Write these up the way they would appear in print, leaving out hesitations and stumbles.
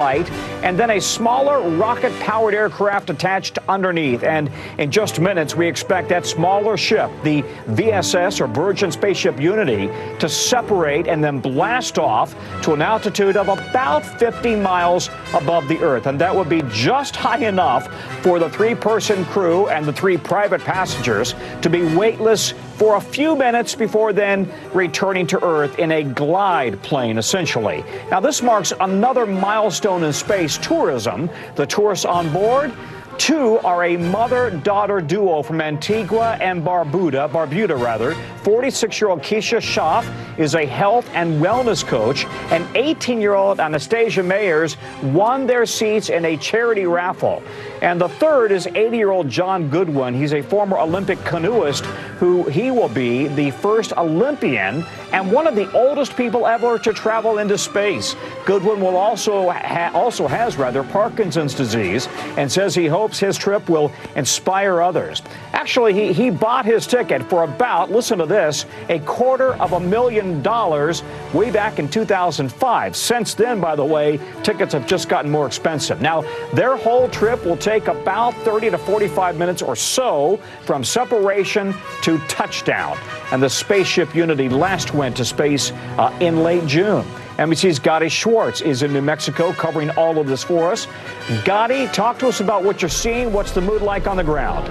and then a smaller rocket-powered aircraft attached underneath. And in just minutes, we expect that smaller ship, the VSS, or Virgin Spaceship Unity, to separate and then blast off to an altitude of about 50 miles above the Earth. And that would be just high enough for the three-person crew and the three private passengers to be weightless for a few minutes before then returning to Earth in a glide plane, essentially. Now, this marks another milestone in space tourism. The tourists on board, two are a mother-daughter duo from Antigua and Barbuda. 46-year-old Keisha Schaff is a health and wellness coach, and 18-year-old Anastasia Mayers won their seats in a charity raffle. And the third is 80-year-old John Goodwin. He's a former Olympic canoeist he will be the first Olympian and one of the oldest people ever to travel into space. Goodwin will also has Parkinson's disease and says he hopes his trip will inspire others. Actually, he bought his ticket for about, listen to this, $250,000 way back in 2005. Since then, by the way, tickets have just gotten more expensive. Now, their whole trip will take about 30 to 45 minutes or so from separation to touchdown. And the Spaceship Unity last went to space in late June. NBC's Gotti Schwartz is in New Mexico covering all of this for us. Gotti, talk to us about what you're seeing. What's the mood like on the ground?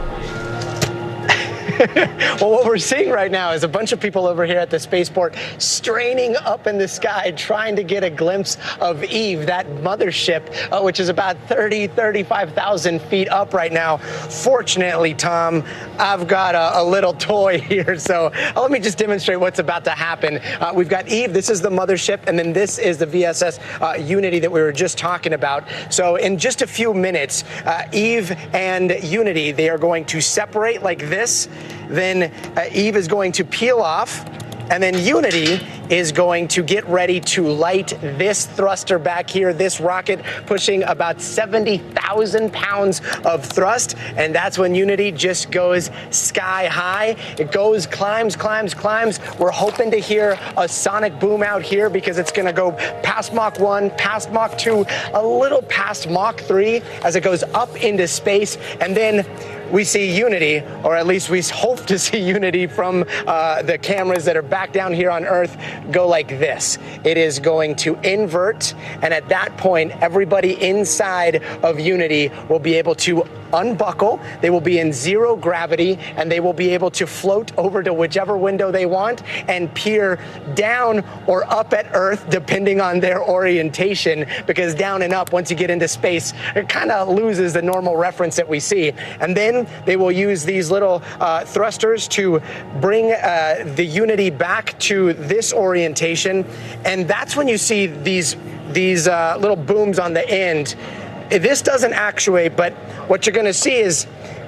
Well, what we're seeing right now is a bunch of people over here at the spaceport straining up in the sky, trying to get a glimpse of Eve, that mothership, which is about 35,000 feet up right now. Fortunately, Tom, I've got a little toy here, so let me just demonstrate what's about to happen. We've got Eve, this is the mothership, and then this is the VSS Unity that we were just talking about. So in just a few minutes, Eve and Unity, they are going to separate like this. Then Eve is going to peel off, and then Unity is going to get ready to light this thruster back here, this rocket pushing about 70,000 pounds of thrust, and that's when Unity just goes sky high. It goes, climbs. We're hoping to hear a sonic boom out here because it's gonna go past Mach 1, past Mach 2, a little past Mach 3 as it goes up into space, and then we see Unity, or at least we hope to see Unity from the cameras that are back down here on Earth, go like this. It is going to invert, and at that point, everybody inside of Unity will be able to unbuckle. They will be in zero gravity, and they will be able to float over to whichever window they want and peer down or up at Earth, depending on their orientation, because down and up, once you get into space, it kind of loses the normal reference that we see. And then they will use these little thrusters to bring the Unity back to this orientation, and that's when you see these little booms on the end. This doesn't actuate, but what you're going to see is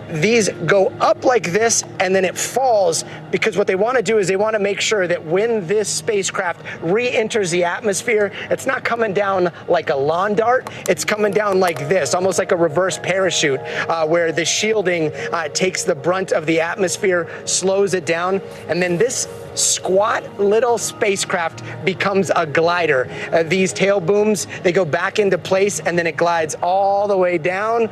these go up like this, and then it falls, because what they want to do is they want to make sure that when this spacecraft re-enters the atmosphere, it's not coming down like a lawn dart, it's coming down like this, almost like a reverse parachute, where the shielding takes the brunt of the atmosphere, slows it down, and then this squat little spacecraft becomes a glider. These tail booms, they go back into place, and then it glides all the way down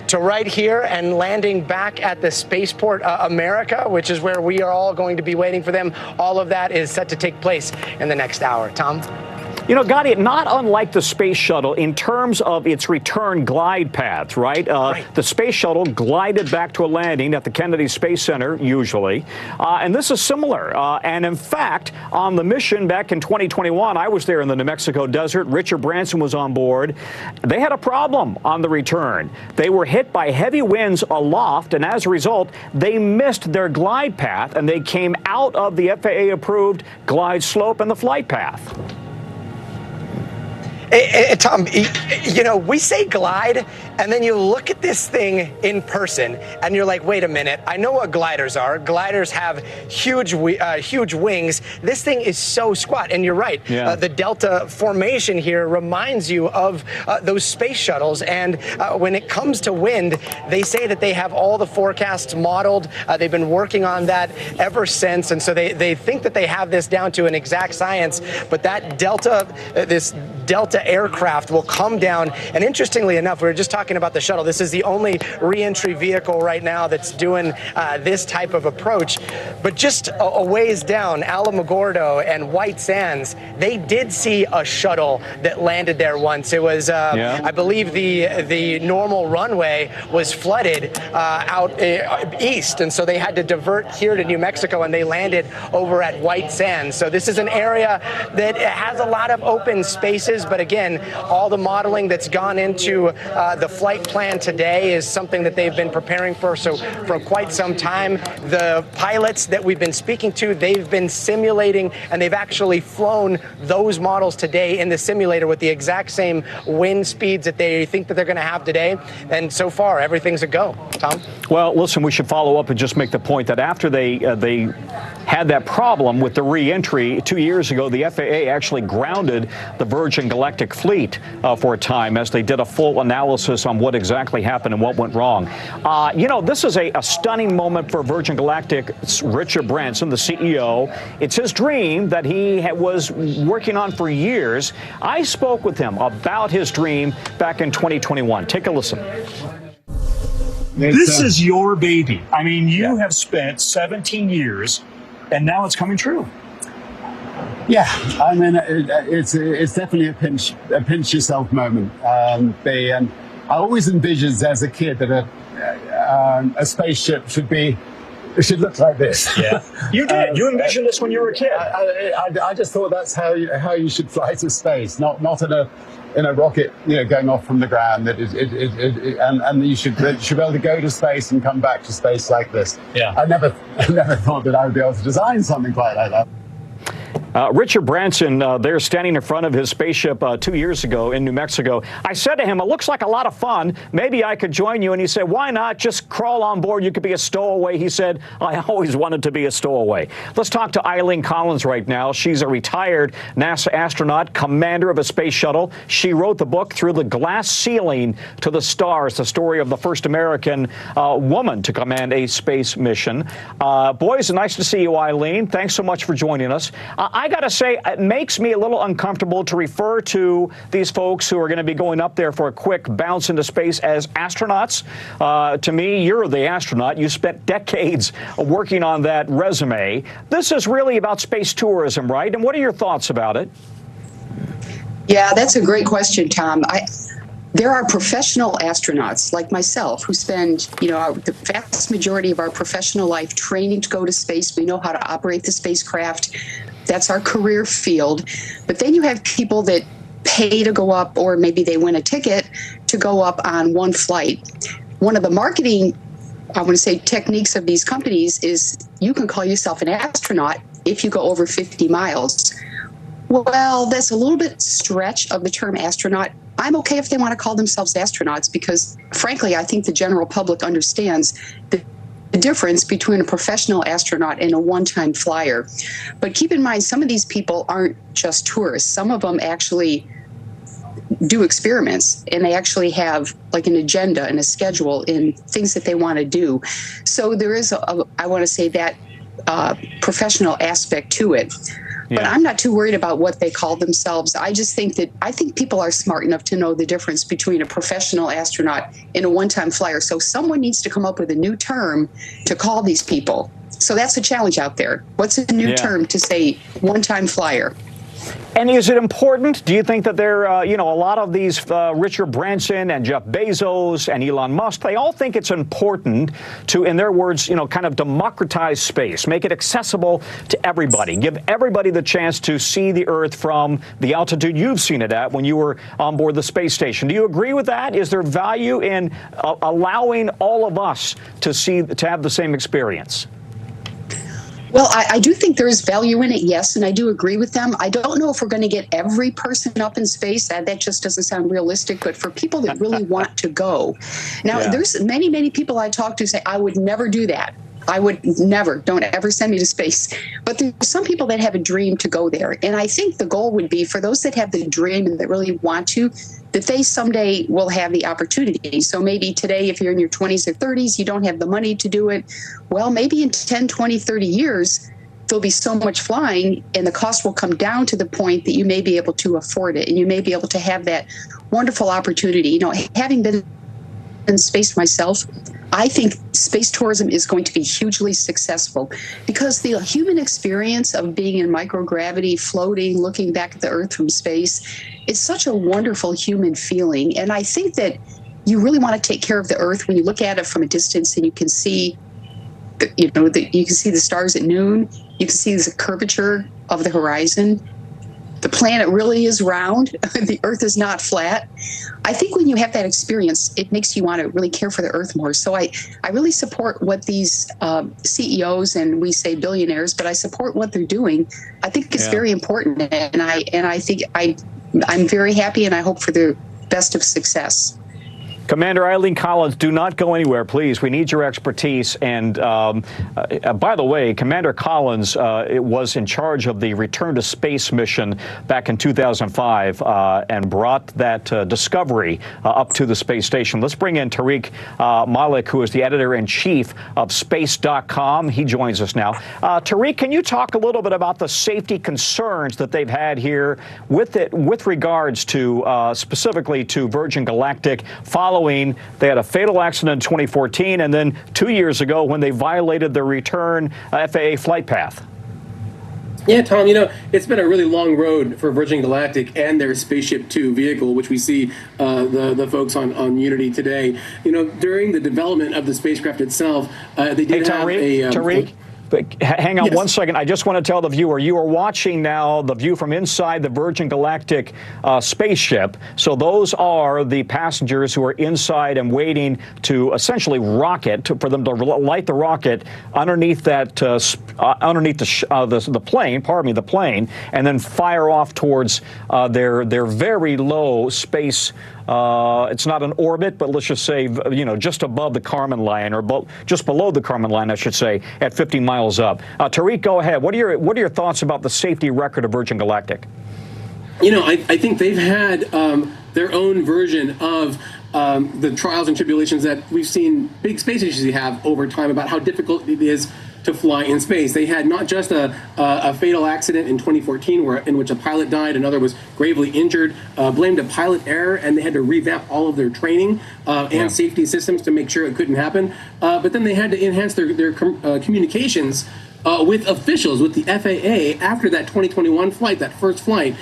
to right here and landing back at the Spaceport America, which is where we are all going to be waiting for them. All of that is set to take place in the next hour. Tom? You know, Gotti, not unlike the space shuttle in terms of its return glide path, right? The space shuttle glided back to a landing at the Kennedy Space Center, usually. And this is similar. And in fact, on the mission back in 2021, I was there in the New Mexico desert. Richard Branson was on board. They had a problem on the return. They were hit by heavy winds aloft, and as a result, they missed their glide path, and they came out of the FAA-approved glide slope and the flight path. Tom, you know, we say glide, and then you look at this thing in person, and you're like, wait a minute, I know what gliders are. Gliders have huge wings. This thing is so squat, and you're right. Yeah. The delta formation here reminds you of those space shuttles, and when it comes to wind, they say that they have all the forecasts modeled. They've been working on that ever since, and so they think that they have this down to an exact science, but that delta, this Delta aircraft will come down. And interestingly enough, we were just talking about the shuttle. This is the only reentry vehicle right now that's doing this type of approach. But just a ways down, Alamogordo and White Sands, they did see a shuttle that landed there once. It was, I believe, the normal runway was flooded out east, and so they had to divert here to New Mexico, and they landed over at White Sands. So this is an area that has a lot of open spaces, but again, all the modeling that's gone into the flight plan today is something that they've been preparing for quite some time. The pilots that we've been speaking to, they've been simulating, and they've actually flown those models today in the simulator with the exact same wind speeds that they think that they're going to have today. And so far, everything's a go. Tom? Well, listen, we should follow up and just make the point that after they had that problem with the re-entry 2 years ago, the FAA actually grounded the Virgin Galactic fleet for a time as they did a full analysis on what exactly happened and what went wrong. You know, this is a stunning moment for Virgin Galactic's Richard Branson, the CEO. It's his dream that he was working on for years. I spoke with him about his dream back in 2021. Take a listen. This is your baby. I mean, you have spent 17 years, and now it's coming true. Yeah, I mean, it's definitely a pinch yourself moment. I always envisioned as a kid that a spaceship should look like this. Yeah, you did. You envisioned this when you were a kid. I just thought that's how you should fly to space, not in a rocket, going off from the ground. And you should be able to go to space and come back to space like this. Yeah. I never thought that I would be able to design something quite like that. Richard Branson, there standing in front of his spaceship 2 years ago in New Mexico. I said to him, it looks like a lot of fun. Maybe I could join you. And he said, why not? Just crawl on board. You could be a stowaway. He said, I always wanted to be a stowaway. Let's talk to Eileen Collins right now. She's a retired NASA astronaut, commander of a space shuttle. She wrote the book Through the Glass Ceiling to the Stars, the story of the first American woman to command a space mission. Boys, nice to see you, Eileen. Thanks so much for joining us. I got to say, it makes me a little uncomfortable to refer to these folks who are going to be going up there for a quick bounce into space as astronauts. To me, you're the astronaut. You spent decades working on that resume. This is really about space tourism, right? And what are your thoughts about it? Yeah, that's a great question, Tom. There are professional astronauts like myself who spend, the vast majority of our professional life training to go to space. We know how to operate the spacecraft. That's our career field. But then you have people that pay to go up, or maybe they win a ticket to go up on one flight. One of the marketing, I want to say, techniques of these companies is you can call yourself an astronaut if you go over 50 miles. Well, that's a little bit stretch of the term astronaut. I'm okay if they want to call themselves astronauts because, frankly, I think the general public understands the difference between a professional astronaut and a one-time flyer. But keep in mind, some of these people aren't just tourists. Some of them actually do experiments, and they actually have like an agenda and a schedule and things that they want to do. So there is, I want to say, that professional aspect to it. Yeah. But I'm not too worried about what they call themselves. I just think people are smart enough to know the difference between a professional astronaut and a one-time flyer. So someone needs to come up with a new term to call these people. So that's a challenge out there. What's a new term to say one-time flyer? And is it important? Do you think that there, a lot of these Richard Branson and Jeff Bezos and Elon Musk, they all think it's important to, in their words, kind of democratize space, make it accessible to everybody, give everybody the chance to see the Earth from the altitude you've seen it at when you were on board the space station. Do you agree with that? Is there value in allowing all of us to have the same experience? Well, I do think there is value in it, yes, and I do agree with them. I don't know if we're going to get every person up in space. That just doesn't sound realistic, but for people that really want to go. Now, there's many, many people I talk to say, I would never do that. I would never, don't ever send me to space. But there's some people that have a dream to go there. And I think the goal would be for those that have the dream and that really want to, that they someday will have the opportunity. So maybe today, if you're in your 20s or 30s, you don't have the money to do it. Well, maybe in 10, 20, 30 years, there'll be so much flying and the cost will come down to the point that you may be able to afford it and you may be able to have that wonderful opportunity. You know, having been in space myself, I think space tourism is going to be hugely successful because the human experience of being in microgravity, floating, looking back at the Earth from space, is such a wonderful human feeling. And I think that you really want to take care of the Earth when you look at it from a distance and you can see, you know, you can see the stars at noon. You can see the curvature of the horizon. The planet really is round. The Earth is not flat. I think when you have that experience, it makes you want to really care for the Earth more. So I really support what these CEOs, and we say billionaires, but I support what they're doing. I think it's very important, and I think I'm very happy, and I hope for the best of success. Commander Eileen Collins, do not go anywhere, please. We need your expertise. And by the way, Commander Collins was in charge of the return to space mission back in 2005 and brought that Discovery up to the space station. Let's bring in Tariq Malik, who is the editor-in-chief of Space.com. He joins us now. Tariq, can you talk a little bit about the safety concerns that they've had here with regards to specifically to Virgin Galactic following they had a fatal accident in 2014 and then 2 years ago when they violated their return FAA flight path? Yeah, Tom, you know, it's been a really long road for Virgin Galactic and their Spaceship Two vehicle, which we see the folks on Unity today. You know, during the development of the spacecraft itself, they did have a... Tariq? Hang on one second. I just want to tell the viewer, you are watching now the view from inside the Virgin Galactic spaceship. So those are the passengers who are inside and waiting to essentially rocket, for them to light the rocket underneath that, underneath the plane, pardon me, the plane, and then fire off towards their very low space. It's not an orbit, but let's just say, you know, just above the Kármán line, or just below the Kármán line, I should say, at 50 miles up. Tariq, go ahead. What are your thoughts about the safety record of Virgin Galactic? You know, I think they've had their own version of the trials and tribulations that we've seen big space agencies have over time about how difficult it is to fly in space. They had not just a fatal accident in 2014 in which a pilot died, another was gravely injured, blamed a pilot error, and they had to revamp all of their training and safety systems to make sure it couldn't happen. But then they had to enhance their communications with officials, with the FAA, after that 2021 flight, that first flight,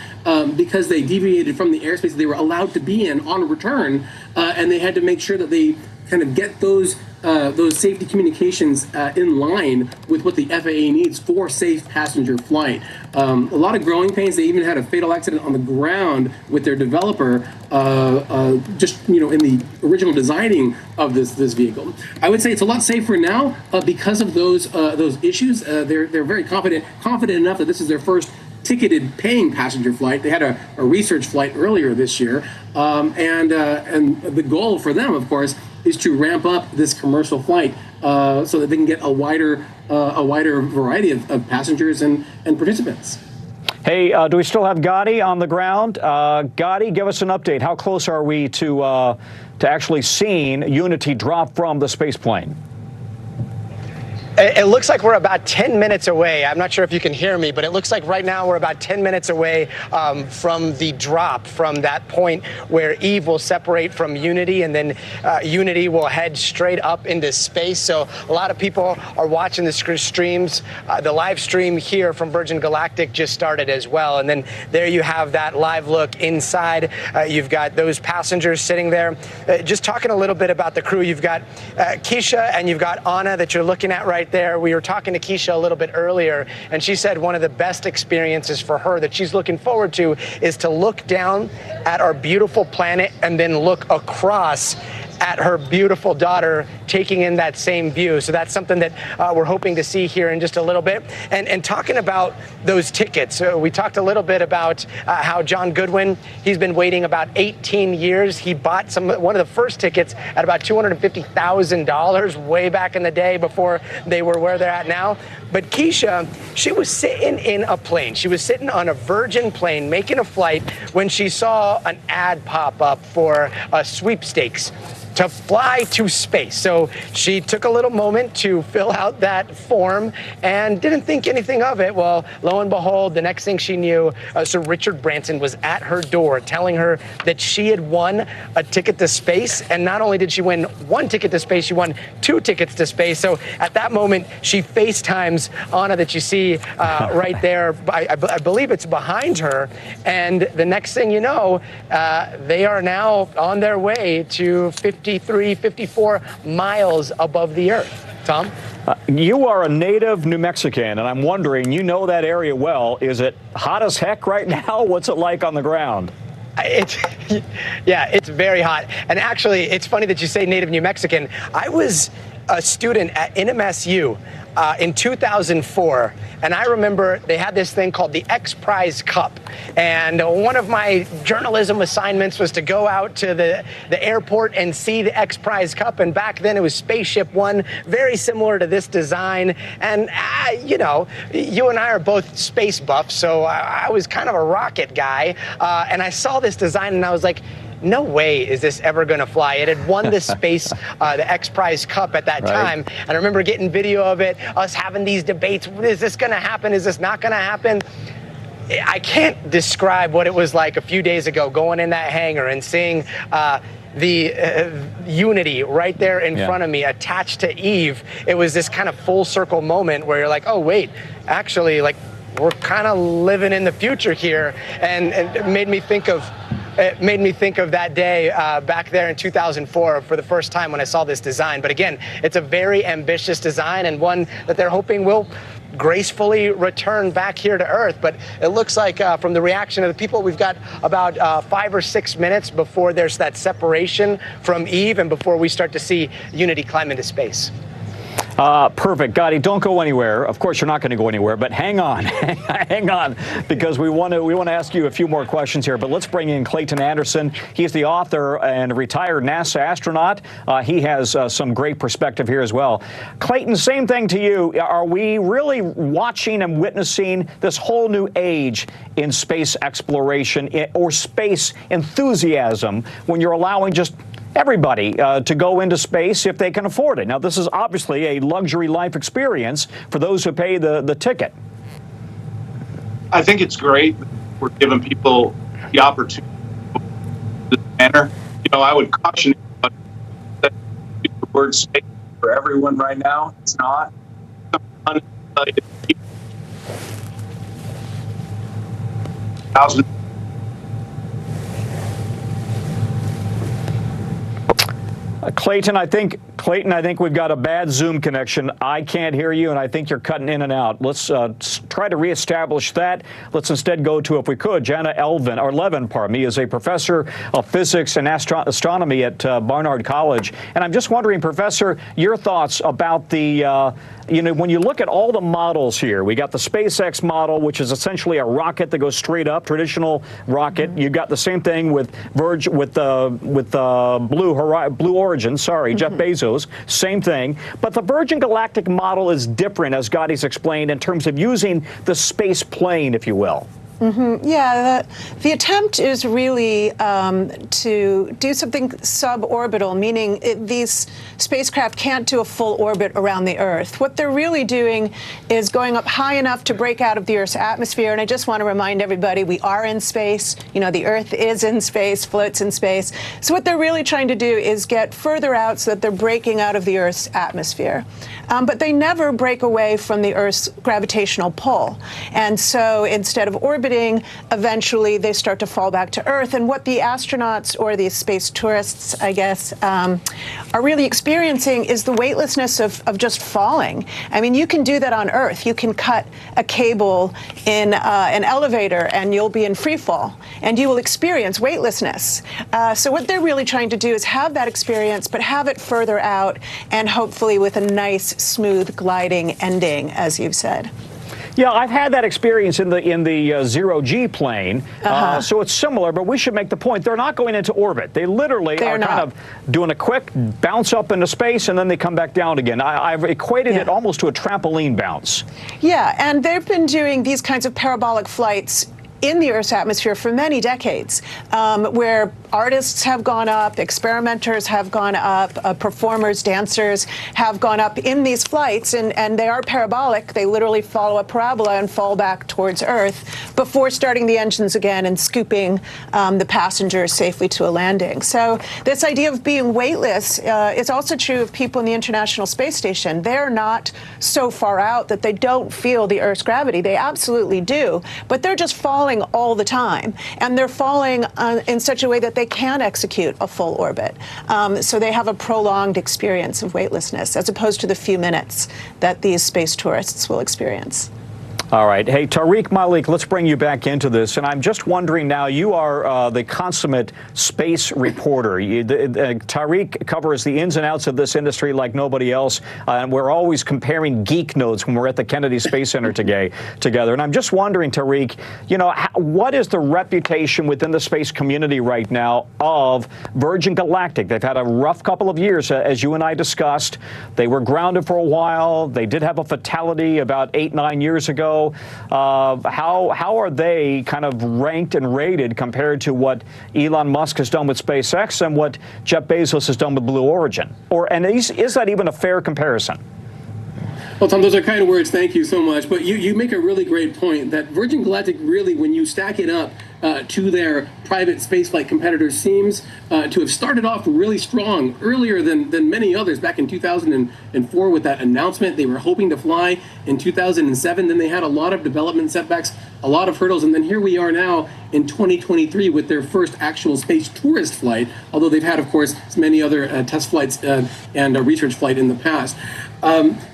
because they deviated from the airspace that they were allowed to be in on return, and they had to make sure that they kind of get those safety communications in line with what the FAA needs for safe passenger flight. A lot of growing pains. They even had a fatal accident on the ground with their developer, just, you know, in the original designing of this vehicle. I would say it's a lot safer now because of those issues. They're very confident enough that this is their first ticketed paying passenger flight. They had a research flight earlier this year, and the goal for them, of course, is to ramp up this commercial flight so that they can get a wider variety of passengers and participants. Hey, do we still have Gotti on the ground? Gotti, give us an update. How close are we to actually seeing Unity drop from the spaceplane? It looks like we're about 10 minutes away. I'm not sure if you can hear me, but it looks like right now we're about 10 minutes away from the drop, from that point where Eve will separate from Unity, and then Unity will head straight up into space. So a lot of people are watching the streams. The live stream here from Virgin Galactic just started as well. And then there you have that live look inside. You've got those passengers sitting there. Just talking a little bit about the crew, you've got Keisha and you've got Anna that you're looking at right there. We were talking to Keisha a little bit earlier, and she said one of the best experiences for her that she's looking forward to is to look down at our beautiful planet and then look across at her beautiful daughter taking in that same view. So that's something that we're hoping to see here in just a little bit. And talking about those tickets, we talked a little bit about how John Goodwin, he's been waiting about 18 years. He bought one of the first tickets at about $250,000 way back in the day before they were where they're at now. But Keisha, she was sitting in a plane. She was sitting on a Virgin plane making a flight when she saw an ad pop up for sweepstakes to fly to space. So So she took a little moment to fill out that form and didn't think anything of it. Well, lo and behold, the next thing she knew, Sir Richard Branson was at her door telling her that she had won a ticket to space. And not only did she win one ticket to space, she won 2 tickets to space. So at that moment, she FaceTimes Anna that you see right there. I believe it's behind her. And the next thing you know, they are now on their way to 53, 54 miles above the Earth. Tom? You are a native New Mexican, and I'm wondering, you know that area well. Is it hot as heck right now? What's it like on the ground? Yeah, it's very hot. And actually, it's funny that you say native New Mexican. I was a student at NMSU in 2004, and I remember they had this thing called the X Prize Cup. And one of my journalism assignments was to go out to the airport and see the X Prize Cup. And back then it was Spaceship One, very similar to this design. And, you know, you and I are both space buffs, so I was kind of a rocket guy. And I saw this design and I was like, no way is this ever going to fly. It had won the the X Prize Cup at that time. And I remember getting video of it, us having these debates. Is this going to happen? Is this not going to happen? I can't describe what it was like a few days ago going in that hangar and seeing the Unity right there in front of me attached to Eve. It was this kind of full circle moment where you're like, oh, wait, actually, like, we're kind of living in the future here. And it made me think of that day back there in 2004 for the first time when I saw this design. But again, it's a very ambitious design and one that they're hoping will gracefully return back here to Earth. But it looks like from the reaction of the people, we've got about 5 or 6 minutes before there's that separation from Eve and before we start to see Unity climb into space. Perfect. Gotti, don't go anywhere. Of course, you're not going to go anywhere, but hang on. Hang on, because we want to ask you a few more questions here. But let's bring in Clayton Anderson. He's the author and retired NASA astronaut. He has some great perspective here as well. Clayton, same thing to you. Are we really watching and witnessing this whole new age in space exploration or space enthusiasm when you're allowing just everybody to go into space if they can afford it? Now, this is obviously a luxury life experience for those who pay the ticket. I think it's great that we're giving people the opportunity in this manner. You know, I would caution that the word space for everyone right now. It's not. Clayton, I think we've got a bad Zoom connection. I can't hear you, and I think you're cutting in and out. Let's try to reestablish that. Let's instead go to, if we could, Jana Levin, is a professor of physics and astronomy at Barnard College. And I'm just wondering, Professor, your thoughts about the when you look at all the models here, we got the SpaceX model, which is essentially a rocket that goes straight up, traditional rocket. You got the same thing with Virgin, with Blue Origin. Jeff Bezos, same thing. But the Virgin Galactic model is different, as Gotti's explained, in terms of using the space plane, if you will. Yeah, the attempt is really to do something suborbital, meaning these spacecraft can't do a full orbit around the Earth. What they're really doing is going up high enough to break out of the Earth's atmosphere. And I just want to remind everybody, we are in space. You know, the Earth is in space, floats in space. So what they're really trying to do is get further out so that they're breaking out of the Earth's atmosphere. But they never break away from the Earth's gravitational pull. And so instead of orbiting, eventually they start to fall back to Earth. And what the astronauts, or the space tourists, I guess, are really experiencing is the weightlessness of just falling. I mean, you can do that on Earth. You can cut a cable in an elevator and you'll be in free fall and you will experience weightlessness. So what they're really trying to do is have that experience, but have it further out and hopefully with a nice, smooth, gliding ending, as you've said. Yeah, I've had that experience in the zero-G plane, so it's similar, but we should make the point, they're not going into orbit. They literally are kind of doing a quick bounce up into space, and then they come back down again. I've equated it almost to a trampoline bounce. Yeah, and they've been doing these kinds of parabolic flights in the Earth's atmosphere for many decades, where artists have gone up, experimenters have gone up, performers, dancers have gone up in these flights, and they are parabolic. They literally follow a parabola and fall back towards Earth before starting the engines again and scooping the passengers safely to a landing. So this idea of being weightless is also true of people in the International Space Station. They're not so far out that they don't feel the Earth's gravity. They absolutely do, but they're just falling all the time, and they're falling in such a way that they can execute a full orbit. So they have a prolonged experience of weightlessness, as opposed to the few minutes that these space tourists will experience. All right. Hey, Tariq Malik, let's bring you back into this. And I'm just wondering now, you are the consummate space reporter. Tariq covers the ins and outs of this industry like nobody else. And we're always comparing geek notes when we're at the Kennedy Space Center together. And I'm just wondering, Tariq, you know, what is the reputation within the space community right now of Virgin Galactic? They've had a rough couple of years, as you and I discussed. They were grounded for a while. They did have a fatality about 8-9 years ago. How are they kind of ranked and rated compared to what Elon Musk has done with SpaceX and what Jeff Bezos has done with Blue Origin? And is that even a fair comparison? Well, Tom, those are kind words. Thank you so much. But you make a really great point that Virgin Galactic really, when you stack it up to their private spaceflight competitors, seems to have started off really strong earlier than many others. Back in 2004 with that announcement, they were hoping to fly in 2007. Then they had a lot of development setbacks, a lot of hurdles. And then here we are now in 2023 with their first actual space tourist flight, although they've had, of course, many other test flights and a research flight in the past.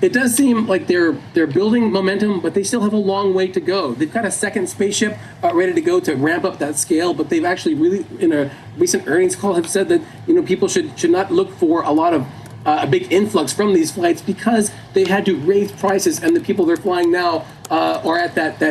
It does seem like they're building momentum, but they still have a long way to go. They've got a second spaceship ready to go to ramp up that scale, but they've actually really, in a recent earnings call, have said that, you know, people should not look for a lot of a big influx from these flights because they had to raise prices, and the people they're flying now are at that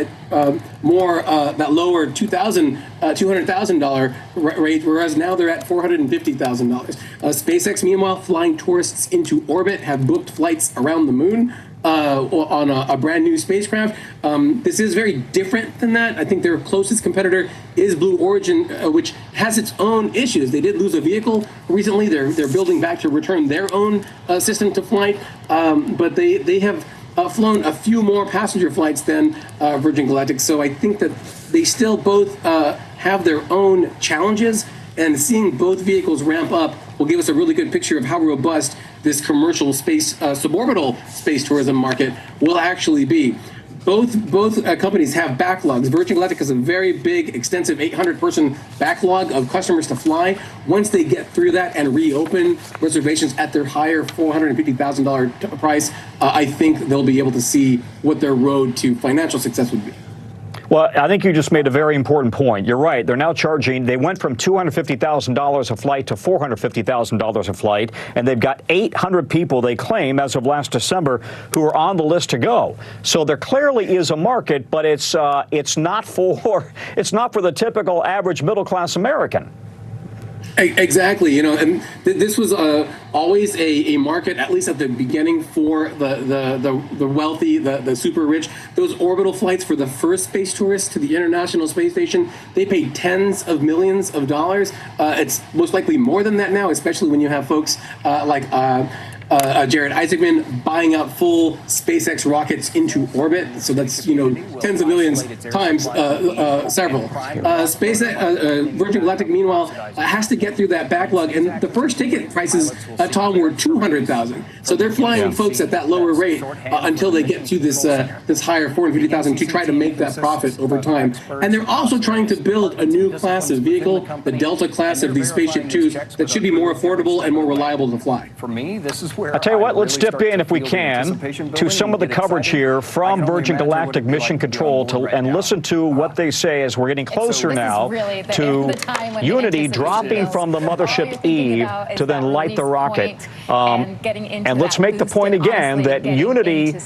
lower $200,000 rate, whereas now they're at $450,000. SpaceX, meanwhile, flying tourists into orbit, have booked flights around the moon on a brand new spacecraft. This is very different than that. I think their closest competitor is Blue Origin, which has its own issues. They did lose a vehicle recently. They're building back to return their own system to flight, but they have flown a few more passenger flights than Virgin Galactic. So I think that they still both have their own challenges, and seeing both vehicles ramp up will give us a really good picture of how robust this commercial space, suborbital space tourism market will actually be. Both companies have backlogs. Virgin Galactic has a very big, extensive 800-person backlog of customers to fly. Once they get through that and reopen reservations at their higher $450,000 price, I think they'll be able to see what their road to financial success would be. Well, I think you just made a very important point. You're right. They're now charging, they went from $250,000 a flight to $450,000 a flight, and they've got 800 people, they claim, as of last December, who are on the list to go. So there clearly is a market, but it's not for the typical average middle-class American. Exactly, you know, and this was always a market, at least at the beginning, for the wealthy, the super rich. Those orbital flights for the first space tourists to the International Space Station, they paid tens of millions of dollars. It's most likely more than that now, especially when you have folks like Jared Isaacman buying out full SpaceX rockets into orbit. So that's, you know, tens of millions times several. Virgin Galactic, meanwhile, has to get through that backlog. And the first ticket prices, Tom, were $200,000. So they're flying folks at that lower rate until they get to this higher $450,000 to try to make that profit over time. And they're also trying to build a new class of vehicle, the Delta class of these Spaceship Twos, that should be more affordable and more reliable to fly. For me, this is I'll tell you what, let's dip in, if we can, to some of the coverage here from Virgin Galactic Mission Control and listen to what they say as we're getting closer now to Unity dropping from the mothership Eve to then light the rocket. And let's make the point again that Unity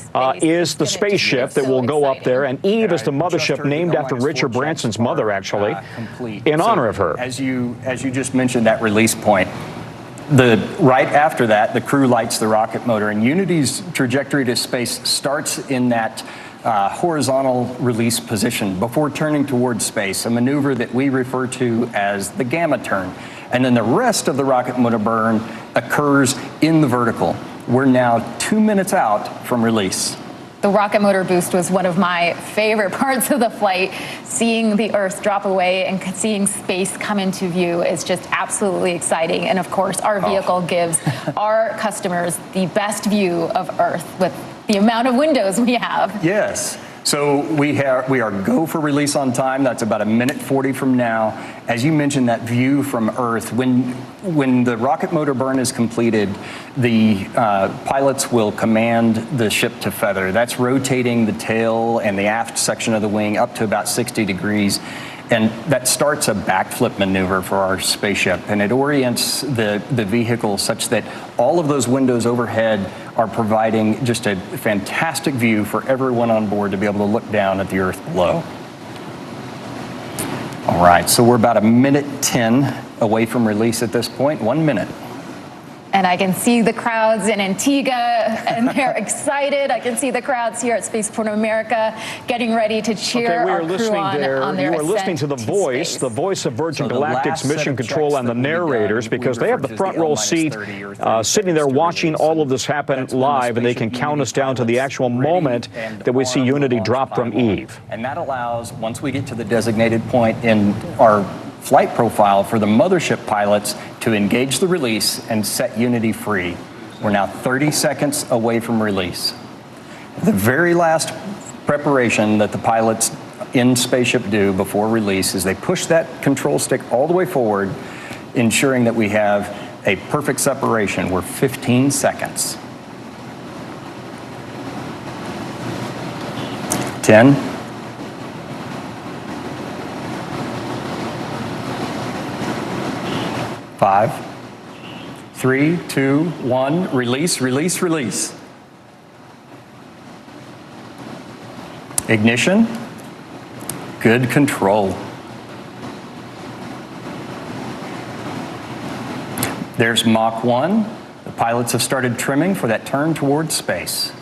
is the spaceship that will go up there, and Eve is the mothership named after Richard Branson's mother, actually, in honor of her. As you just mentioned, that release point, right after that, the crew lights the rocket motor, and Unity's trajectory to space starts in that horizontal release position before turning towards space, a maneuver that we refer to as the gamma turn. And then the rest of the rocket motor burn occurs in the vertical. We're now 2 minutes out from release. The rocket motor boost was one of my favorite parts of the flight. Seeing the Earth drop away and seeing space come into view is just absolutely exciting. And of course, our vehicle gives our customers the best view of Earth with the amount of windows we have. Yes. So we are go for release on time. That's about 1:40 from now. As you mentioned, that view from Earth, when the rocket motor burn is completed, the pilots will command the ship to feather. That's rotating the tail and the aft section of the wing up to about 60 degrees. And that starts a backflip maneuver for our spaceship, and it orients the vehicle such that all of those windows overhead are providing just a fantastic view for everyone on board to be able to look down at the Earth below. All right, so we're about 1:10 away from release at this point, 1 minute. And I can see the crowds in Antigua, and they're excited. I can see the crowds here at Spaceport America getting ready to cheer our crew on their ascent. You are listening to the voice of Virgin Galactic's mission control and the narrators, because they have the front row seat sitting there watching all of this happen live, and they can count us down to the actual moment that we see Unity drop from Eve. And that allows, once we get to the designated point in our flight profile, for the mothership pilots to engage the release and set Unity free. We're now 30 seconds away from release. The very last preparation that the pilots in spaceship do before release is they push that control stick all the way forward, ensuring that we have a perfect separation. We're 15 seconds. 10. 5, 3, 2, 1, release, release, release. Ignition, good control. There's Mach 1. The pilots have started trimming for that turn towards space.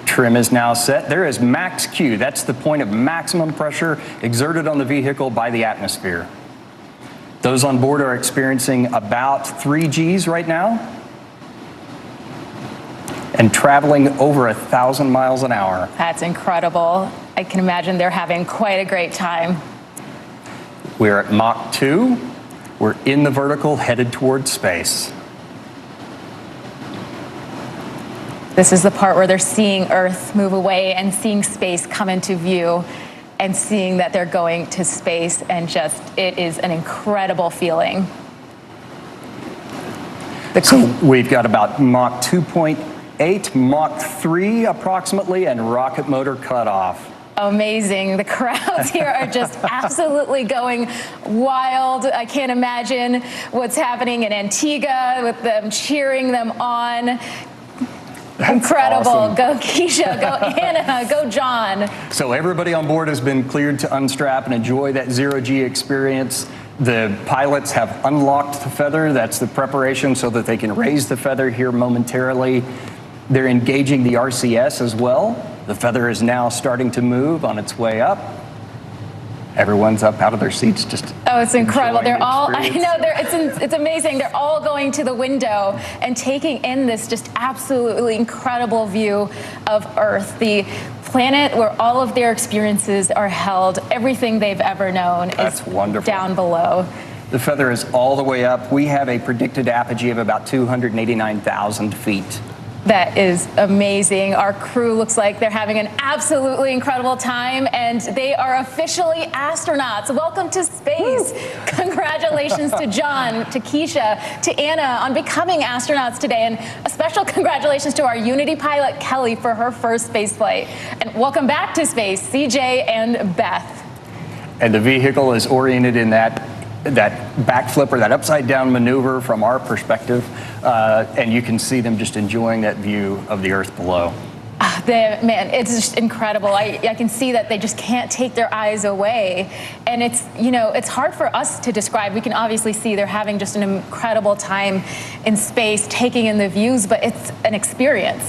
Trim is now set. There is max Q. That's the point of maximum pressure exerted on the vehicle by the atmosphere. Those on board are experiencing about 3 Gs right now and traveling over 1,000 miles an hour. That's incredible. I can imagine they're having quite a great time. We're at Mach 2. We're in the vertical, headed towards space. This is the part where they're seeing Earth move away and seeing space come into view and seeing that they're going to space, and just, it is an incredible feeling. So we've got about Mach 2.8, Mach 3 approximately, and rocket motor cutoff. Amazing. The crowds here are just absolutely going wild. I can't imagine what's happening in Antigua with them cheering them on. That's incredible. Awesome. Go Keisha, go Anna, go John. So everybody on board has been cleared to unstrap and enjoy that zero-G experience. The pilots have unlocked the feather. That's the preparation so that they can raise the feather here momentarily. They're engaging the RCS as well. The feather is now starting to move on its way up. Everyone's up out of their seats, just it's incredible. They're all, I know, it's amazing. They're all going to the window and taking in this just absolutely incredible view of Earth, the planet where all of their experiences are held. Everything they've ever known is wonderful. Down below. The feather is all the way up. We have a predicted apogee of about 289,000 feet. That is amazing. Our crew looks like they're having an absolutely incredible time, and they are officially astronauts. Welcome to space. Congratulations to John, to Keisha, to Anna on becoming astronauts today, and a special congratulations to our Unity pilot, Kelly, for her first space flight. And welcome back to space, CJ and Beth. And the vehicle is oriented in that backflip or that upside down maneuver from our perspective, and you can see them just enjoying that view of the Earth below. Man, it's just incredible. I can see that they just can't take their eyes away, and it's hard for us to describe. We can obviously see they're having just an incredible time in space, taking in the views, but it's an experience.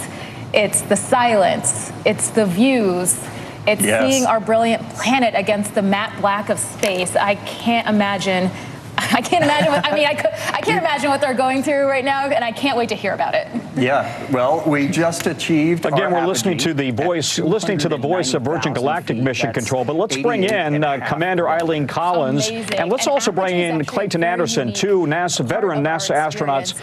It's the silence. It's the views. It's seeing our brilliant planet against the matte black of space. I can't imagine. I can't imagine what they're going through right now, and I can't wait to hear about it. Yeah, well, we just achieved. Again, we're listening to the voice of Virgin Galactic Mission Control. But let's bring in Commander Eileen Collins, and let's also bring in Clayton Anderson, two veteran NASA astronauts.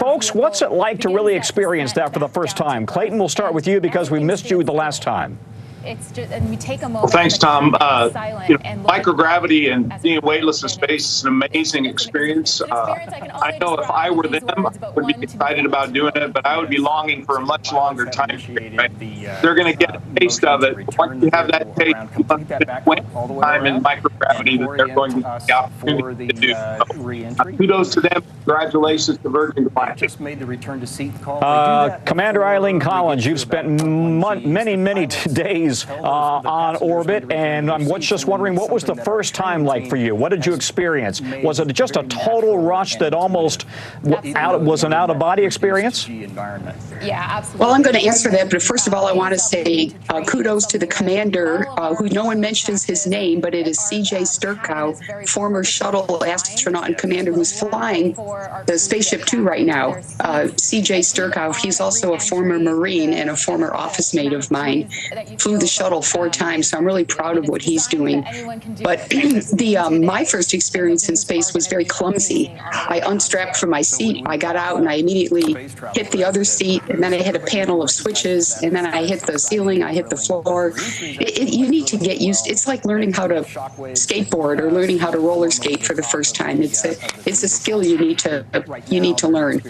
Folks, what's it like to really experience that for the first time? Clayton, we'll start with you because we missed you the last time. It's just, and we take a moment. Well, thanks, Tom. Microgravity and being weightless in space is an amazing experience. I know if I were them, I would be excited about doing it, but I would be longing for a much longer time period. Right? They're going to get a taste of it. Once you have that taste, time in microgravity that they're going to get the opportunity to do. So, kudos to them. Congratulations to Virgin Galactic. Just made the return to seat call. Commander Eileen Collins, you've spent many days on orbit, and I'm just wondering, what was the first time like for you? What did you experience? Was it just a total rush that almost was an out-of-body experience? Yeah, absolutely. Well, I'm going to answer that, but first of all, I want to say kudos to the commander, who no one mentions his name, but it is C.J. Sturkow, former shuttle astronaut and commander who's flying the Spaceship Two right now. C.J. Sturkow, he's also a former Marine and a former office mate of mine. Flew the shuttle 4 times, so I'm really proud of what he's doing. But my first experience in space was very clumsy. I unstrapped from my seat, I got out, and I immediately hit the other seat, and then I hit a panel of switches, and then I hit the ceiling, I hit the floor. You need to get used. It's like learning how to skateboard or learning how to roller skate for the first time. It's a skill you need to learn.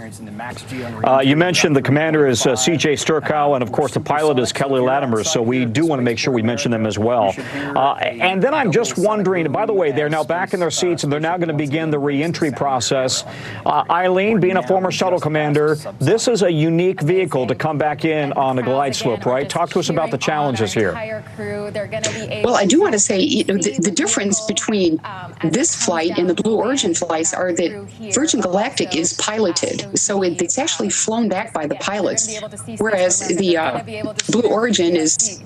You mentioned the commander is C.J. Sturkow, and of course the pilot is Kelly Latimer, so we do want to make sure we mention them as well. And then I'm just wondering, by the way, they're now back in their seats and they're now going to begin the reentry process. Eileen, being a former shuttle commander, this is a unique vehicle to come back in on a glide slope, right? Talk to us about the challenges here. Well, I do want to say, the difference between this flight and the Blue Origin flights are that Virgin Galactic is piloted, so it's actually flown back by the pilots, whereas the Blue Origin is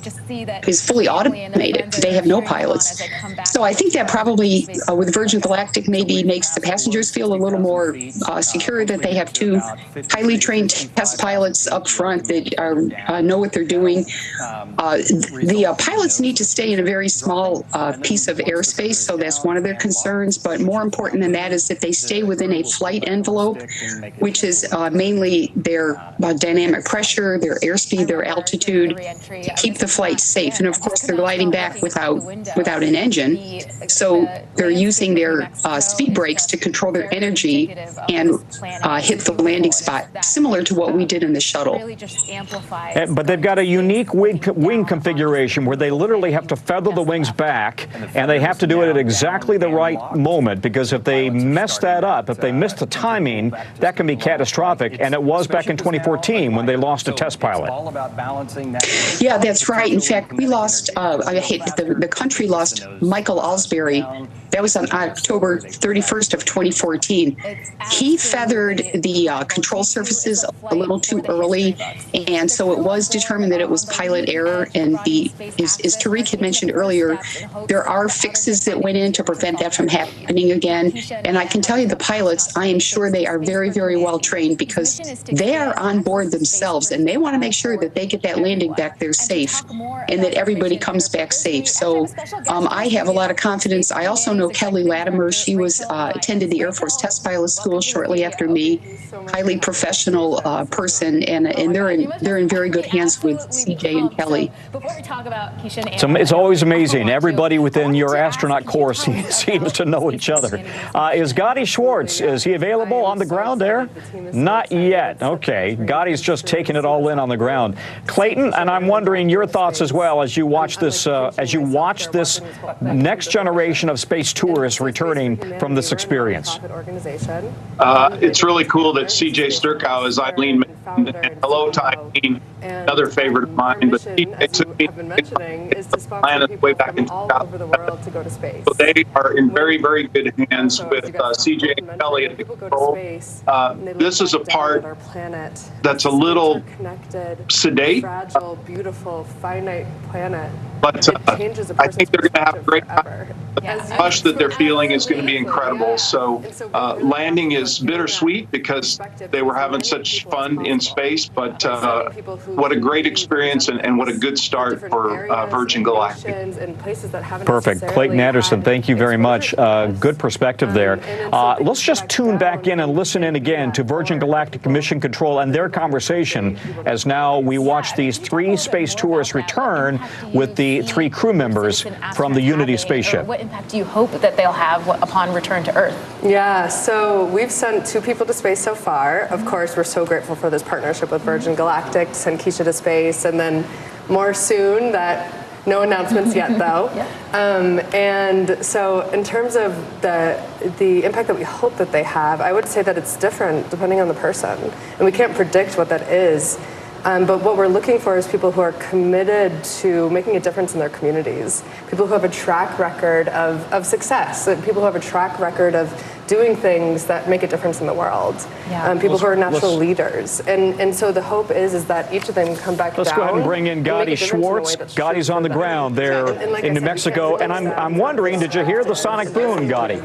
fully automated. They have no pilots. So I think that probably with Virgin Galactic maybe makes the passengers feel a little more secure that they have 2 highly trained test pilots up front that know what they're doing. The pilots need to stay in a very small piece of airspace, so that's one of their concerns. But more important than that is that they stay within a flight envelope, which is mainly their dynamic pressure, their airspeed, their altitude, to keep the flight safe. And of course, they're gliding back without an engine, so they're using their speed brakes to control their energy and hit the landing spot, similar to what we did in the shuttle. But they've got a unique wing configuration where they literally have to feather the wings back, and they have to do it at exactly the right moment, because if they mess that up, if they miss the timing, that can be catastrophic. And it was back in 2014 when they lost a test pilot. Yeah, that's right. In fact, we lost, the country lost Michael Alsbury. That was on October 31st of 2014. He feathered the control surfaces a little too early, and so it was determined that it was pilot error. And as Tariq had mentioned earlier, there are fixes that went in to prevent that from happening again. And I can tell you the pilots, I am sure they are very, very well trained, because they are on board themselves, and they want to make sure that they get that landing back there safe and that everybody comes back safe. So I have a lot of confidence. I also know Kelly Latimer. She attended the Air Force Test Pilot School shortly after me. Highly professional person, and they're in very good hands with CJ and Kelly. So it's always amazing. Everybody within your astronaut corps seems to know each other. Is Gotti Schwartz, is he available on the ground there? Not yet. Okay. Gotti's just taking it all in on the ground. Clayton, and I'm wondering your thoughts as well as you watch this next generation of space space tourists returning from this experience? It's really cool that CJ Sturkow is Eileen mentioned, and hello to Eileen, another favorite of mine, but she took me to planet way back in 2007. So they are in very, very good hands with CJ and Kelly at the control. This is a part that's a little sedate, fragile, beautiful, finite planet. but I think they're going to have a great time. The rush that they're feeling is going to be incredible. So landing is bittersweet because they were having such fun in space, but what a great experience and what a good start for Virgin Galactic. Perfect. Clayton Anderson, thank you very much. Good perspective there. Let's just tune back in and listen in again to Virgin Galactic Mission Control and their conversation as now we watch these 3 space tourists return with the 3 crew members from the Unity spaceship. What impact do you hope that they'll have upon return to Earth? Yeah, so we've sent 2 people to space so far. Of course, we're so grateful for this partnership with Virgin Galactic to send Keisha to space, and then more soon. That no announcements yet, though. And so in terms of the impact that we hope that they have, I would say that it's different depending on the person. And we can't predict what that is. But what we're looking for is people who are committed to making a difference in their communities, people who have a track record of success, people who have a track record of doing things that make a difference in the world, people who are natural leaders. And so the hope is that each of them come back Let's down. go ahead and bring in Gotti Schwartz. Gotti's on the ground there in New Mexico. And I'm wondering, did you hear the sonic boom, Gotti?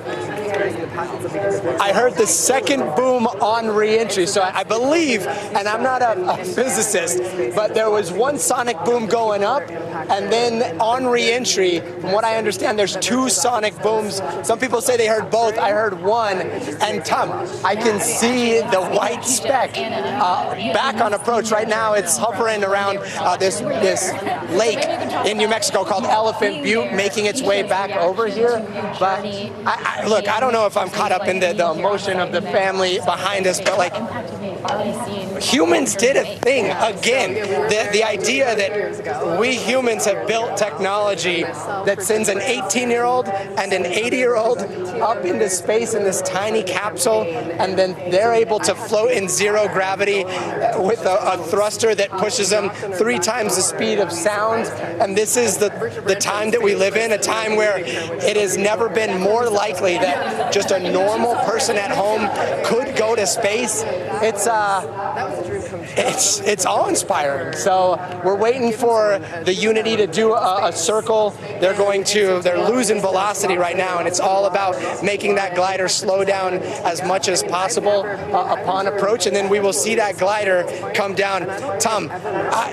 I heard the second boom on reentry, so I believe, and I'm not a physicist, but there was one sonic boom going up, and then on reentry, from what I understand, there's 2 sonic booms. Some people say they heard both. I heard one, and Tom, I can see the white speck back on approach. Right now, it's hovering around this lake in New Mexico called Elephant Butte, making its way back over here. But look, I don't know if I'm caught up in the emotion of the family behind us, but like, humans did a thing again. The idea that we humans have built technology that sends an 18-year-old and an 80-year-old up into space in this tiny capsule, and then they're able to float in 0 gravity with a thruster that pushes them 3 times the speed of sound. And this is the time that we live in, a time where it has never been more likely that just a normal person at home could go to space. It's awe-inspiring. So we're waiting for the Unity to do a circle. They're losing velocity right now, and it's all about making that glider slow down as much as possible upon approach, and then we will see that glider come down. Tom,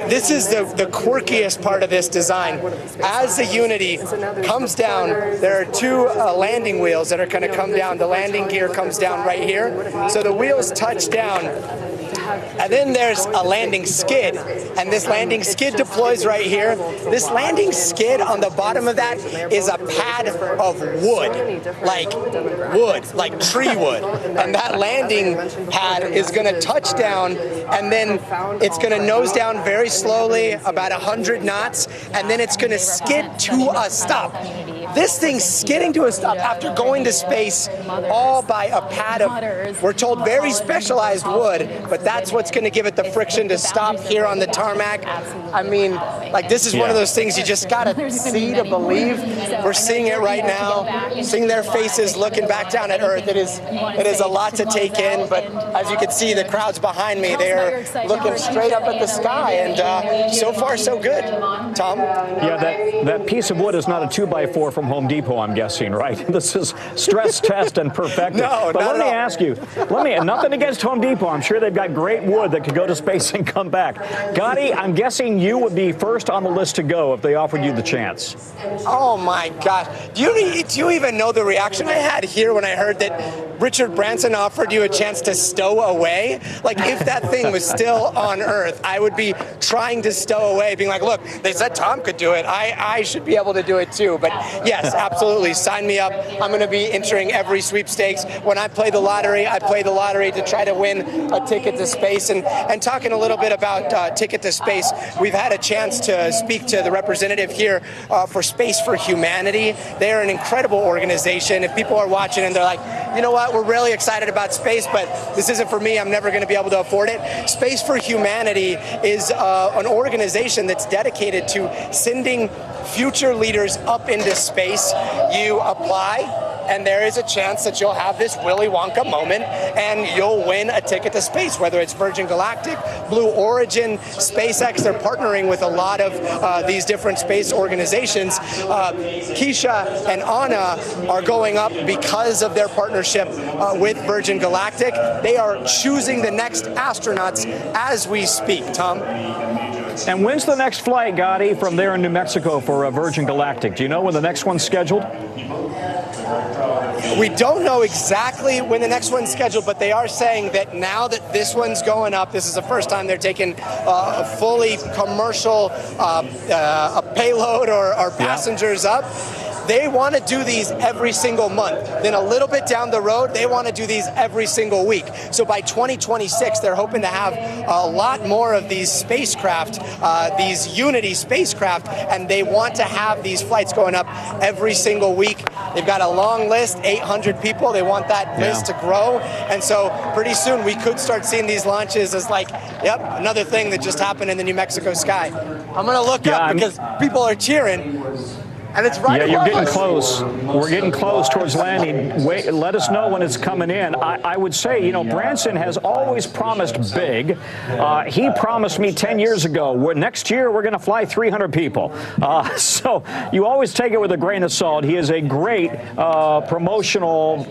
this is the quirkiest part of this design. As the Unity comes down, there are 2 landing wheels that are going to come down. The landing gear comes down right here. So the wheels touch down. And then there's a landing skid, and this landing skid deploys right here. This landing skid on the bottom of that is a pad of wood, like tree wood. And that landing pad is going to touch down, and then it's going to nose down very slowly, about 100 knots, and then it's going to skid to a stop. This thing's skidding to a stop after going to space all by a pad of, we're told, very specialized wood, but that's what's going to give it the friction to stop here on the tarmac. I mean, like, this is one of those things you just got to see to believe. We're seeing it right now, seeing their faces looking back down at Earth. It is a lot to take in, but as you can see, the crowds behind me, they are looking straight up at the sky, and so far, so good. Tom? Yeah, that piece of wood is not a 2x4 from Home Depot, I'm guessing, right? This is stress test and perfected. No, but let me ask you, nothing against Home Depot. I'm sure they've got great wood that could go to space and come back. Gotti, I'm guessing you would be first on the list to go if they offered you the chance. Oh my God. Do you even know the reaction I had here when I heard that Richard Branson offered you a chance to stow away? Like, if that thing was still on Earth, I would be trying to stow away, being like, look, they said Tom could do it. I should be able to do it too. But yeah, Yes, absolutely. Sign me up. I'm going to be entering every sweepstakes. When I play the lottery, I play the lottery to try to win a ticket to space. And talking a little bit about Ticket to Space, we've had a chance to speak to the representative here for Space for Humanity. They're an incredible organization. If people are watching and they're like, you know what, we're really excited about space, but this isn't for me, I'm never going to be able to afford it. Space for Humanity is an organization that's dedicated to sending future leaders up into space. You apply, and there is a chance that you'll have this Willy Wonka moment and you'll win a ticket to space, whether it's Virgin Galactic, Blue Origin, SpaceX. They're partnering with a lot of these different space organizations. Keisha and Anna are going up because of their partnership with Virgin Galactic. They are choosing the next astronauts as we speak, Tom. And when's the next flight, Gotti, from there in New Mexico for Virgin Galactic? Do you know when the next one's scheduled? We don't know exactly when the next one's scheduled, but they are saying that now that this one's going up, this is the first time they're taking a fully commercial payload or passengers up. They want to do these every single month. Then a little bit down the road, they want to do these every single week. So by 2026, they're hoping to have a lot more of these spacecraft, these Unity spacecraft, and they want to have these flights going up every single week. They've got a long list, 800 people. They want that list to grow. And so pretty soon we could start seeing these launches as like, yep, another thing that just happened in the New Mexico sky. I'm going to look up because people are cheering. And it's right you're getting close. We're getting close towards landing. Wait, let us know when it's coming in. I would say, you know, Branson has always promised big. He promised me 10 years ago, next year we're going to fly 300 people. So you always take it with a grain of salt. He is a great promotional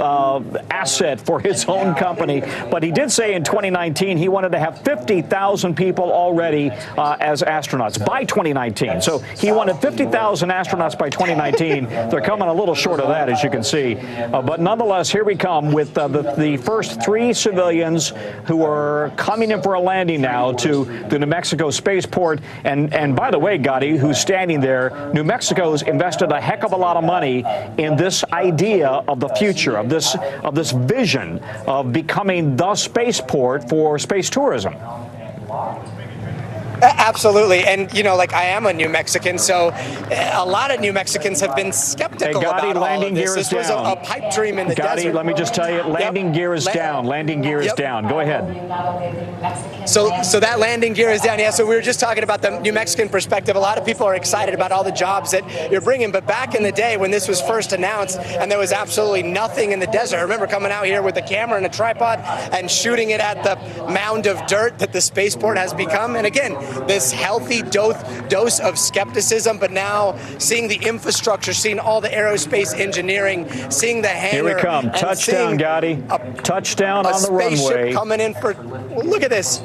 asset for his own company. But he did say in 2019 he wanted to have 50,000 people already as astronauts by 2019. So he wanted 50,000 astronauts by 2019. They're coming a little short of that, as you can see. But nonetheless, here we come with the first 3 civilians who are coming in for a landing now to the New Mexico spaceport. And by the way, Gotti, who's standing there, New Mexico's invested a heck of a lot of money in this idea of the future, of this vision of becoming the spaceport for space tourism. Absolutely. And, you know, like I am a New Mexican, so a lot of New Mexicans have been skeptical about all of this. This was a pipe dream in the desert. Let me just tell you, landing gear is down. Landing gear is down. Go ahead. So that landing gear is down. Yeah, so we were just talking about the New Mexican perspective. A lot of people are excited about all the jobs that you're bringing. But back in the day when this was first announced and there was absolutely nothing in the desert, I remember coming out here with a camera and a tripod and shooting it at the mound of dirt that the spaceport has become. And again, this healthy dose of skepticism, but now seeing the infrastructure, seeing all the aerospace engineering, seeing the hangar. Here we come. Touchdown, Gotti. Touchdown on the runway. Spaceship coming in for, look at this.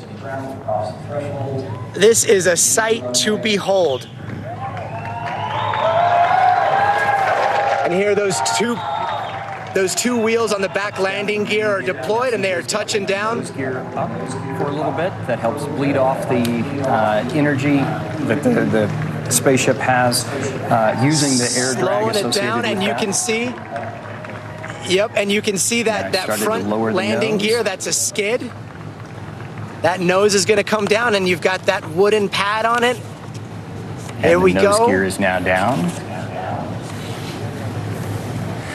This is a sight to behold. And here those two wheels on the back landing gear are deployed and they are touching down. Gear up for a little bit. That helps bleed off the energy that the spaceship has using the air drag associated with that. Slowing it down, and you can see. Yep, and you can see that front landing gear. That's a skid. That nose is going to come down, and you've got that wooden pad on it. Here we go. The nose gear is now down.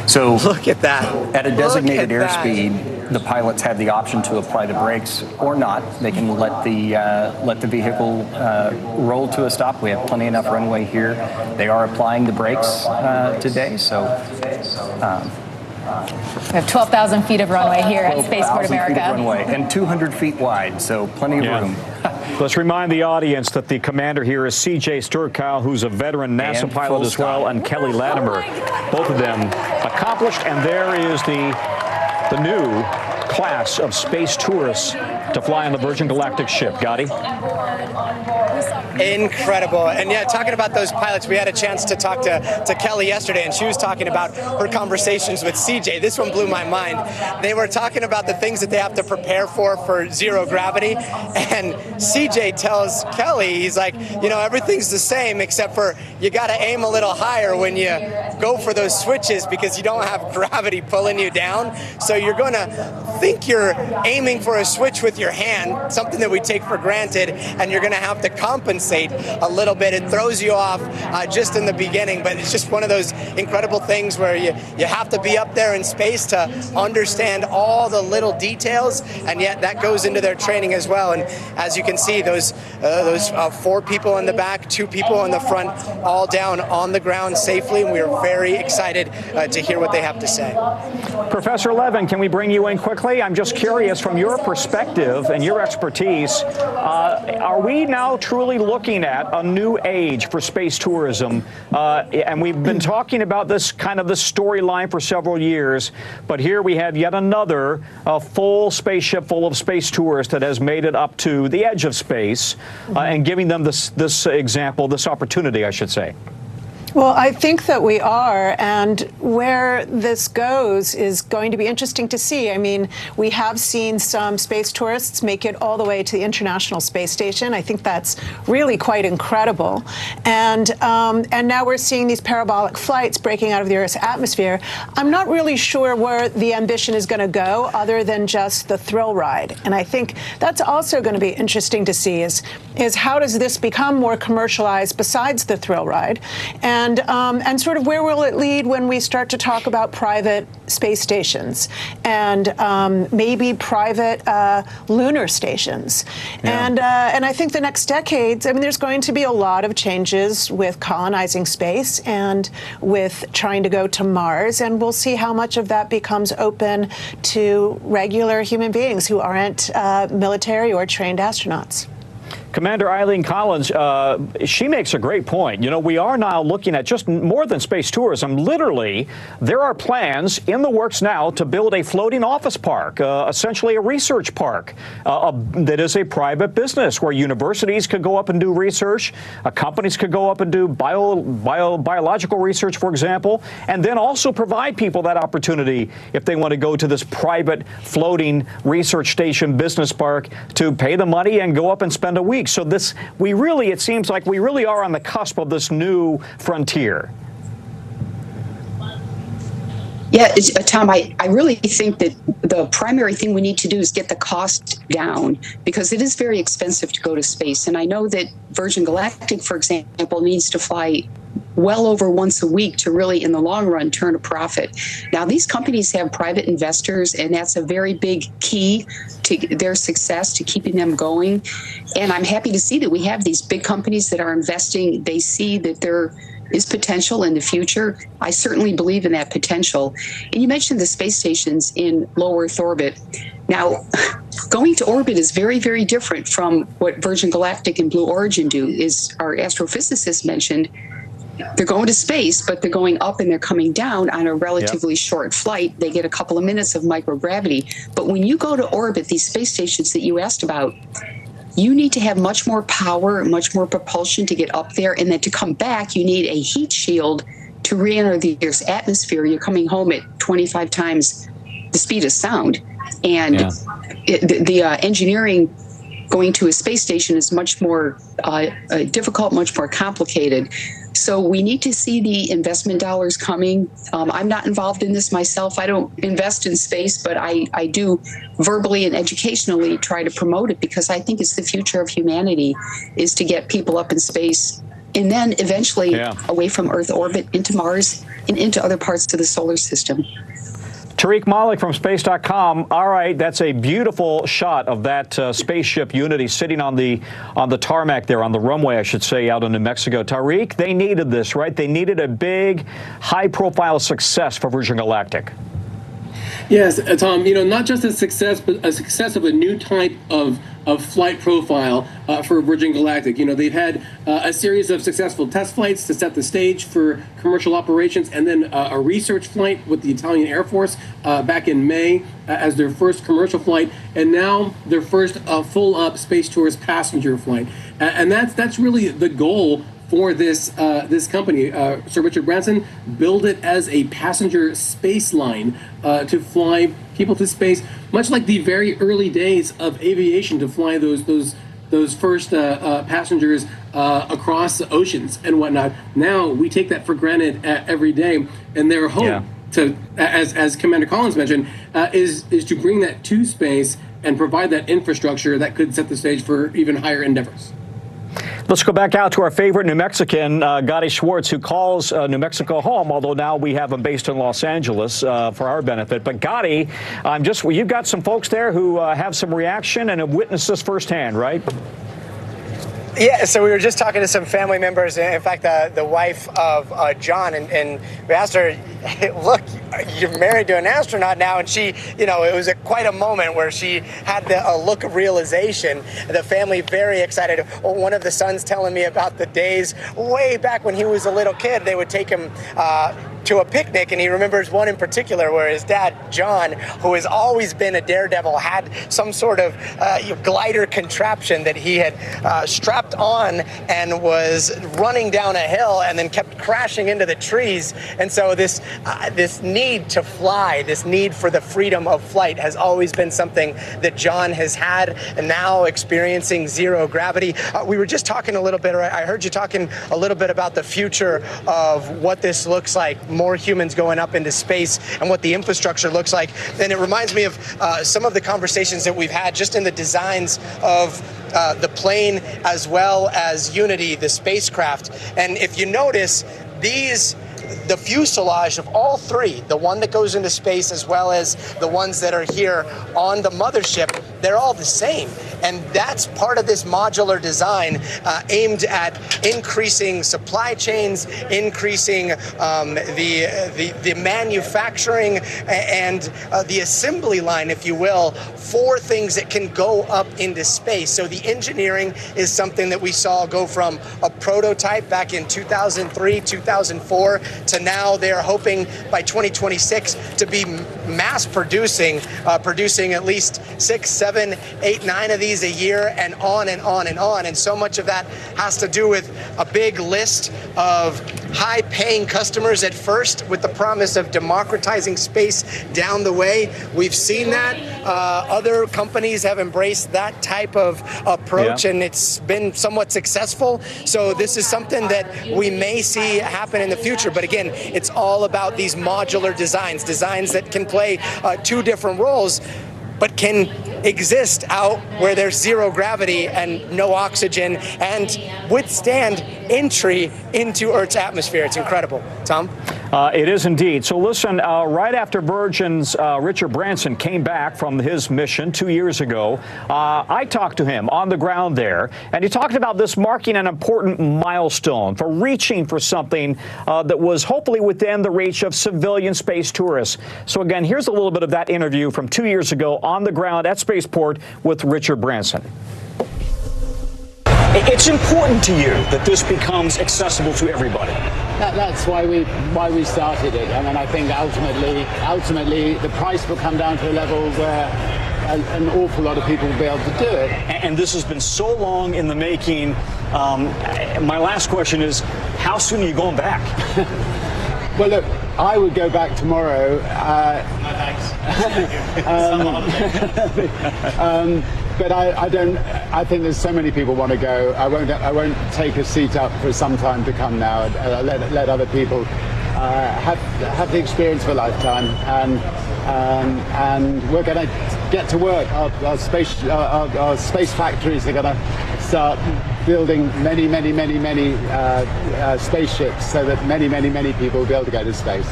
So look at that. At a designated airspeed, the pilots have the option to apply the brakes or not. They can let the vehicle roll to a stop. We have plenty enough runway here. They are applying the brakes today, so. We have 12,000 feet of runway here at Spaceport America. Feet of runway and 200 feet wide, so plenty of room. Let's remind the audience that the commander here is C.J. Sturkow, who's a veteran NASA pilot as well, and Kelly Latimer. Both of them accomplished, and there is the new class of space tourists to fly on the Virgin Galactic ship. Gotti? Incredible. And yeah, talking about those pilots, we had a chance to talk to Kelly yesterday, and she was talking about her conversations with CJ. This one blew my mind. They were talking about the things that they have to prepare for zero gravity. And CJ tells Kelly, he's like, you know, everything's the same except for you got to aim a little higher when you go for those switches because you don't have gravity pulling you down. So you're going to think you're aiming for a switch with your hand, something that we take for granted, and you're going to have to compensate a little bit. It throws you off just in the beginning, but it's just one of those incredible things where you have to be up there in space to understand all the little details, and yet that goes into their training as well. And as you can see, those 4 people in the back, 2 people in the front, all down on the ground safely, and we are very excited to hear what they have to say. Professor Levin, can we bring you in quickly? I'm just curious, from your perspective and your expertise, are we now truly looking at a new age for space tourism? And we've been talking about this kind of the storyline for several years, but here we have yet another full spaceship full of space tourists that has made it up to the edge of space and giving them this example, this opportunity, I should say. Well, I think that we are, and where this goes is going to be interesting to see. I mean, we have seen some space tourists make it all the way to the International Space Station. I think that's really quite incredible. And now we're seeing these parabolic flights breaking out of the Earth's atmosphere. I'm not really sure where the ambition is going to go other than just the thrill ride. And I think that's also going to be interesting to see is how does this become more commercialized besides the thrill ride? And sort of where will it lead when we start to talk about private space stations and maybe private lunar stations. Yeah. And I think the next decades, I mean, there's going to be a lot of changes with colonizing space and with trying to go to Mars, and we'll see how much of that becomes open to regular human beings who aren't military or trained astronauts. Commander Eileen Collins, she makes a great point. You know, we are now looking at just more than space tourism. Literally, there are plans in the works now to build a floating office park, essentially a research park that is a private business where universities could go up and do research, companies could go up and do biological research, for example, and then also provide people that opportunity if they want to go to this private floating research station business park to pay the money and go up and spend a week. So it seems like we really are on the cusp of this new frontier. Yeah, Tom, I really think that the primary thing we need to do is get the cost down because it is very expensive to go to space. And I know that Virgin Galactic, for example, needs to fly well over once a week to really, in the long run, turn a profit. Now, these companies have private investors, and that's a very big key to their success, to keeping them going. And I'm happy to see that we have these big companies that are investing. They see that there is potential in the future. I certainly believe in that potential. And you mentioned the space stations in low Earth orbit. Now, going to orbit is very, very different from what Virgin Galactic and Blue Origin do. Is our astrophysicist mentioned, they're going to space, but they're going up and they're coming down on a relatively short flight. They get a couple of minutes of microgravity. But when you go to orbit, these space stations that you asked about, you need to have much more power, much more propulsion to get up there. And then to come back, you need a heat shield to re-enter the Earth's atmosphere. You're coming home at 25 times the speed of sound. And the engineering going to a space station is much more difficult, much more complicated. So we need to see the investment dollars coming. I'm not involved in this myself. I don't invest in space, but I do verbally and educationally try to promote it because I think it's the future of humanity is to get people up in space and then eventually away from Earth orbit into Mars and into other parts of the solar system. Tariq Malik from Space.com. All right, that's a beautiful shot of that spaceship Unity sitting on the tarmac there, on the runway, I should say, out in New Mexico. Tariq, they needed this, right? They needed a big, high-profile success for Virgin Galactic. Yes, Tom, not just a success, but a success of a new type of flight profile for Virgin Galactic. They've had a series of successful test flights to set the stage for commercial operations, and then a research flight with the Italian Air Force back in May as their first commercial flight, and now their first full-up space tourist passenger flight. And that's really the goal for this company. Sir Richard Branson, build it as a passenger space line to fly people to space, much like the very early days of aviation, to fly those first passengers across the oceans and whatnot. Now we take that for granted every day, and their hope to, as Commander Collins mentioned, is to bring that to space and provide that infrastructure that could set the stage for even higher endeavors. Let's go back out to our favorite New Mexican, Gotti Schwartz, who calls New Mexico home, although now we have him based in Los Angeles for our benefit. But Gotti, you've got some folks there who have some reaction and have witnessed this firsthand, right? Yeah, so we were just talking to some family members, in fact, the wife of John, and we asked her, hey, look, you're married to an astronaut now, and she, it was quite a moment where she had a look of realization. The family very excited. One of the sons telling me about the days way back when he was a little kid. They would take him to a picnic, and he remembers one in particular where his dad, John, who has always been a daredevil, had some sort of glider contraption that he had strapped on and was running down a hill and then kept crashing into the trees. And so this need to fly, this need for the freedom of flight has always been something that John has had, and now experiencing zero gravity. We were just talking a little bit, I heard you talking a little bit about the future of what this looks like, more humans going up into space and what the infrastructure looks like. And it reminds me of some of the conversations that we've had just in the designs of the plane as well as Unity, the spacecraft. And if you notice, the fuselage of all three, the one that goes into space as well as the ones that are here on the mothership, they're all the same. And that's part of this modular design aimed at increasing supply chains, increasing the manufacturing and the assembly line, if you will, for things that can go up into space. So the engineering is something that we saw go from a prototype back in 2003, 2004, to now they're hoping by 2026 to be mass producing at least 6, 7, 8, 9 of these a year, and on and on and on. And so much of that has to do with a big list of high-paying customers at first, with the promise of democratizing space down the way. We've seen that. Other companies have embraced that type of approach, and it's been somewhat successful. So this is something that we may see happen in the future. But again, it's all about these modular designs that can play two different roles, but can exist out where there's zero gravity and no oxygen and withstand entry into Earth's atmosphere. It's incredible. Tom? It is indeed. So listen, right after Virgin's Richard Branson came back from his mission 2 years ago, I talked to him on the ground there, and he talked about this marking an important milestone for reaching for something that was hopefully within the reach of civilian space tourists. So again, here's a little bit of that interview from 2 years ago on the ground at Spaceport with Richard Branson. It's important to you that this becomes accessible to everybody. That's why we started it. I mean, I think ultimately the price will come down to a level where an awful lot of people will be able to do it. And this has been so long in the making. My last question is, how soon are you going back? Well, look, I would go back tomorrow. But I don't. I think there's so many people want to go. I won't take a seat up for some time to come now. Let other people have the experience of a lifetime, and we're going to get to work. Our space factories are going to start building many spaceships, so that many people will be able to go to space.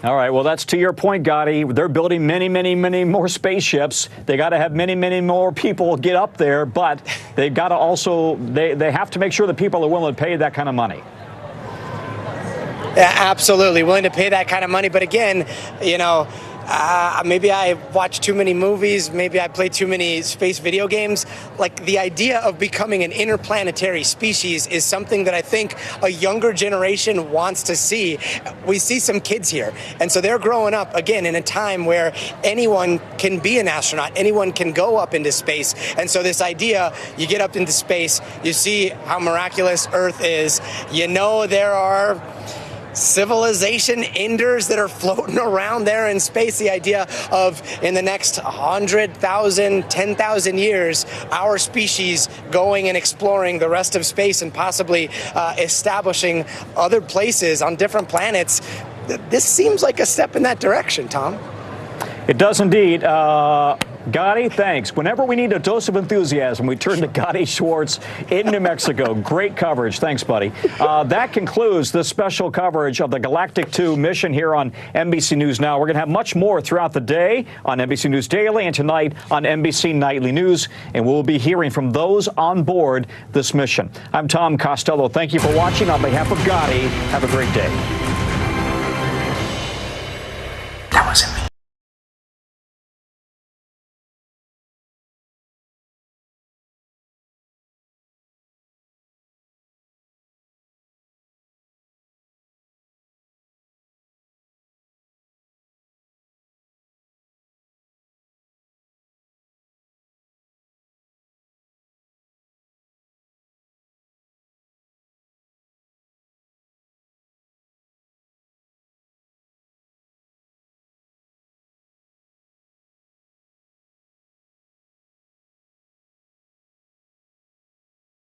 All right. Well, that's to your point, Gotti. They're building many more spaceships. They got to have many more people get up there, but they've got to also they have to make sure that people are willing to pay that kind of money. Yeah, absolutely willing to pay that kind of money. But again, maybe I watch too many movies, maybe I play too many space video games. Like, the idea of becoming an interplanetary species is something that I think a younger generation wants to see. We see some kids here, and so they're growing up, again, in a time where anyone can be an astronaut, anyone can go up into space. And so this idea, you get up into space, you see how miraculous Earth is, you know there are civilization enders that are floating around there in space. The idea of, in the next 100,000, 10,000 years, our species going and exploring the rest of space and possibly establishing other places on different planets. This seems like a step in that direction, Tom. It does indeed. Gotti, thanks. Whenever we need a dose of enthusiasm, we turn to Gotti Schwartz in New Mexico. Great coverage. Thanks, buddy. That concludes this special coverage of the Galactic 2 mission here on NBC News Now. We're going to have much more throughout the day on NBC News Daily and tonight on NBC Nightly News, and we'll be hearing from those on board this mission. I'm Tom Costello. Thank you for watching. On behalf of Gotti, have a great day.